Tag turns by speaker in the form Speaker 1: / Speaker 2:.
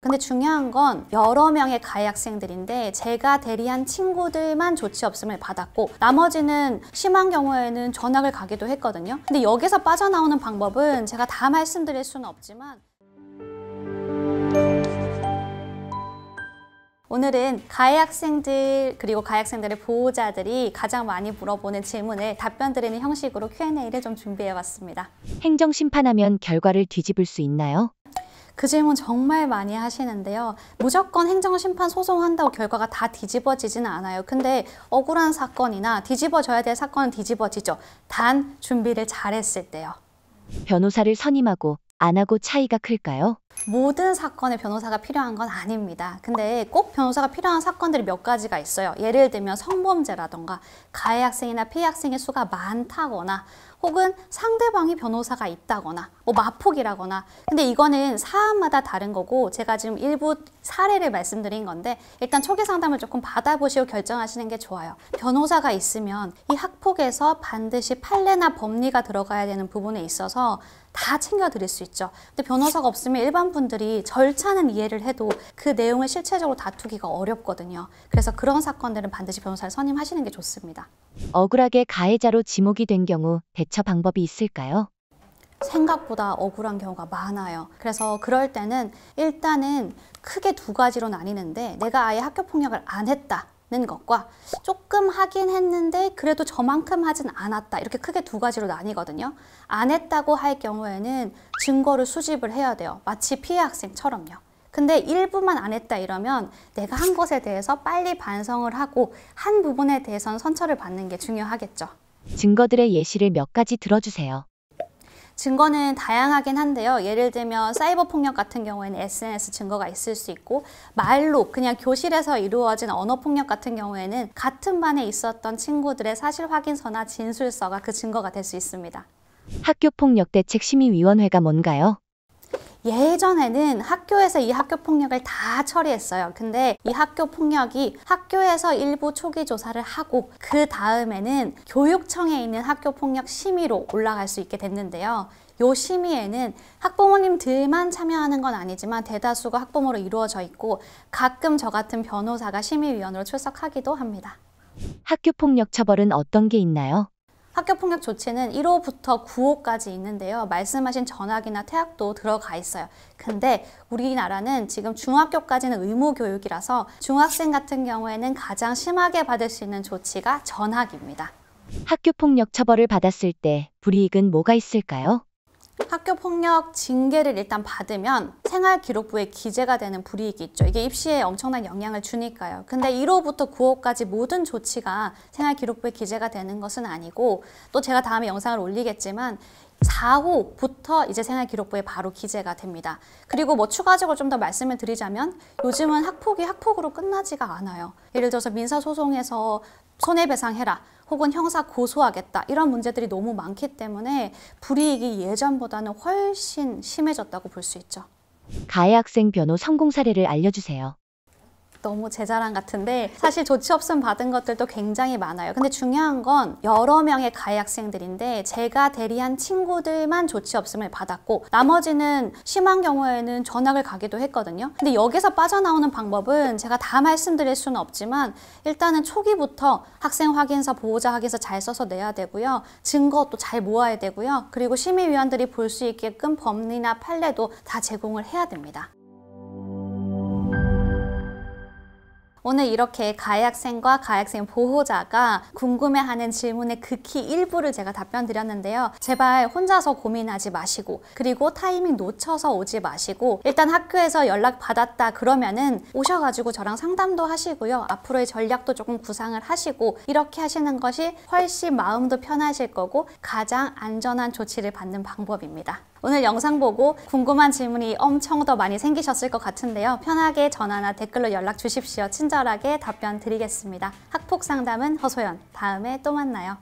Speaker 1: 근데 중요한 건 여러 명의 가해 학생들인데 제가 대리한 친구들만 조치 없음을 받았고 나머지는 심한 경우에는 전학을 가기도 했거든요. 근데 여기서 빠져나오는 방법은 제가 다 말씀드릴 수는 없지만 오늘은 가해 학생들 그리고 가해 학생들의 보호자들이 가장 많이 물어보는 질문을 답변 드리는 형식으로 Q&A를 좀 준비해봤습니다.
Speaker 2: 행정심판하면 결과를 뒤집을 수 있나요?
Speaker 1: 그 질문 정말 많이 하시는데요. 무조건 행정심판 소송한다고 결과가 다 뒤집어지지는 않아요. 근데 억울한 사건이나 뒤집어져야 될 사건은 뒤집어지죠. 단 준비를 잘했을 때요.
Speaker 2: 변호사를 선임하고 안 하고 차이가 클까요?
Speaker 1: 모든 사건에 변호사가 필요한 건 아닙니다. 근데 꼭 변호사가 필요한 사건들이 몇 가지가 있어요. 예를 들면 성범죄라던가 가해 학생이나 피해 학생의 수가 많다거나 혹은 상대방이 변호사가 있다거나 뭐 마폭이라거나. 근데 이거는 사안마다 다른 거고 제가 지금 일부 사례를 말씀드린 건데 일단 초기 상담을 조금 받아보시고 결정하시는 게 좋아요. 변호사가 있으면 이 학폭에서 반드시 판례나 법리가 들어가야 되는 부분에 있어서 다 챙겨드릴 수 있죠. 근데 변호사가 없으면 일반 분들이 절차는 이해를 해도 그 내용을 실체적으로 다투기가 어렵거든요. 그래서 그런 사건들은 반드시 변호사를 선임하시는 게 좋습니다.
Speaker 2: 억울하게 가해자로 지목이 된 경우 대처 방법이 있을까요?
Speaker 1: 생각보다 억울한 경우가 많아요. 그래서 그럴 때는 일단은 크게 두 가지로 나뉘는데 내가 아예 학교폭력을 안 했다는 것과 조금 하긴 했는데 그래도 저만큼 하진 않았다. 이렇게 크게 두 가지로 나뉘거든요. 안 했다고 할 경우에는 증거를 수집을 해야 돼요. 마치 피해 학생처럼요. 근데 일부만 안 했다 이러면 내가 한 것에 대해서 빨리 반성을 하고 한 부분에 대해서는 선처를 받는 게 중요하겠죠.
Speaker 2: 증거들의 예시를 몇 가지 들어주세요.
Speaker 1: 증거는 다양하긴 한데요. 예를 들면 사이버 폭력 같은 경우에는 SNS 증거가 있을 수 있고 말로 그냥 교실에서 이루어진 언어 폭력 같은 경우에는 같은 반에 있었던 친구들의 사실 확인서나 진술서가 그 증거가 될 수 있습니다.
Speaker 2: 학교폭력대책심의위원회가 뭔가요?
Speaker 1: 예전에는 학교에서 이 학교폭력을 다 처리했어요. 근데 이 학교폭력이 학교에서 일부 초기 조사를 하고 그 다음에는 교육청에 있는 학교폭력 심의로 올라갈 수 있게 됐는데요. 요 심의에는 학부모님들만 참여하는 건 아니지만 대다수가 학부모로 이루어져 있고 가끔 저 같은 변호사가 심의위원으로 출석하기도 합니다.
Speaker 2: 학교폭력 처벌은 어떤 게 있나요?
Speaker 1: 학교폭력 조치는 1호부터 9호까지 있는데요. 말씀하신 전학이나 퇴학도 들어가 있어요. 근데 우리나라는 지금 중학교까지는 의무교육이라서 중학생 같은 경우에는 가장 심하게 받을 수 있는 조치가 전학입니다.
Speaker 2: 학교폭력 처벌을 받았을 때 불이익은 뭐가 있을까요?
Speaker 1: 학교폭력 징계를 일단 받으면 생활기록부에 기재가 되는 불이익이 있죠. 이게 입시에 엄청난 영향을 주니까요. 근데 1호부터 9호까지 모든 조치가 생활기록부에 기재가 되는 것은 아니고 또 제가 다음에 영상을 올리겠지만 4호부터 이제 생활기록부에 바로 기재가 됩니다. 그리고 뭐 추가적으로 좀 더 말씀을 드리자면 요즘은 학폭이 학폭으로 끝나지가 않아요. 예를 들어서 민사소송에서 손해배상해라 혹은 형사 고소하겠다 이런 문제들이 너무 많기 때문에 불이익이 예전보다는 훨씬 심해졌다고 볼 수 있죠.
Speaker 2: 가해 학생 변호 성공 사례를 알려주세요.
Speaker 1: 너무 제 자랑 같은데 사실 조치 없음 받은 것들도 굉장히 많아요. 근데 중요한 건 여러 명의 가해 학생들인데 제가 대리한 친구들만 조치 없음을 받았고 나머지는 심한 경우에는 전학을 가기도 했거든요. 근데 여기서 빠져나오는 방법은 제가 다 말씀드릴 수는 없지만 일단은 초기부터 학생 확인서, 보호자 확인서 잘 써서 내야 되고요. 증거도 잘 모아야 되고요. 그리고 심의위원들이 볼 수 있게끔 법리나 판례도 다 제공을 해야 됩니다. 오늘 이렇게 가해 학생과 가해 학생 보호자가 궁금해하는 질문의 극히 일부를 제가 답변 드렸는데요. 제발 혼자서 고민하지 마시고 그리고 타이밍 놓쳐서 오지 마시고 일단 학교에서 연락 받았다 그러면은 오셔가지고 저랑 상담도 하시고요. 앞으로의 전략도 조금 구상을 하시고 이렇게 하시는 것이 훨씬 마음도 편하실 거고 가장 안전한 조치를 받는 방법입니다. 오늘 영상 보고 궁금한 질문이 엄청 더 많이 생기셨을 것 같은데요. 편하게 전화나 댓글로 연락 주십시오. 친절하게 답변 드리겠습니다. 학폭 상담은 허소연. 다음에 또 만나요.